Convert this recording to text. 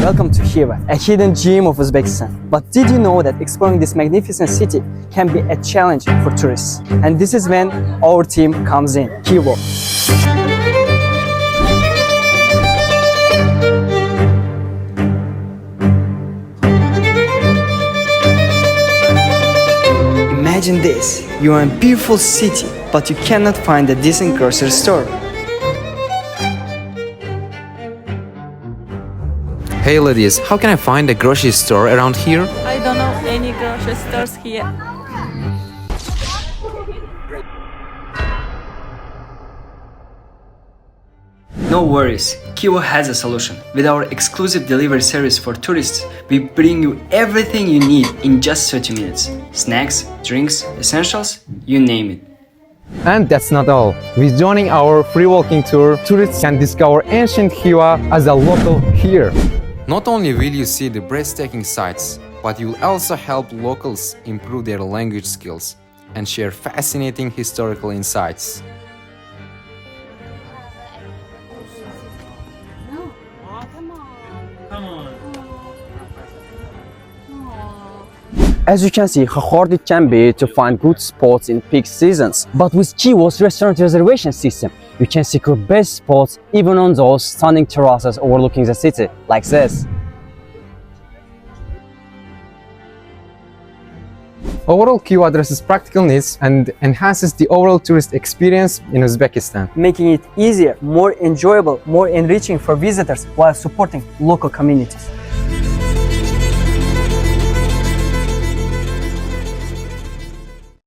Welcome to Khiva, a hidden gem of Uzbekistan. But did you know that exploring this magnificent city can be a challenge for tourists? And this is when our team comes in, KIVO. Imagine this, you are in a beautiful city, but you cannot find a decent grocery store. Hey ladies, how can I find a grocery store around here? I don't know any grocery stores here. No worries, KIVO has a solution. With our exclusive delivery service for tourists, we bring you everything you need in just 30 minutes. Snacks, drinks, essentials, you name it. And that's not all. With joining our free walking tour, tourists can discover ancient Khiva as a local here. Not only will you see the breathtaking sights, but you'll also help locals improve their language skills and share fascinating historical insights. As you can see how hard it can be to find good spots in peak seasons. But with KIVO's restaurant reservation system, you can secure best spots even on those stunning terraces overlooking the city, like this. Overall, Khiva addresses practical needs and enhances the overall tourist experience in Uzbekistan. Making it easier, more enjoyable, more enriching for visitors while supporting local communities.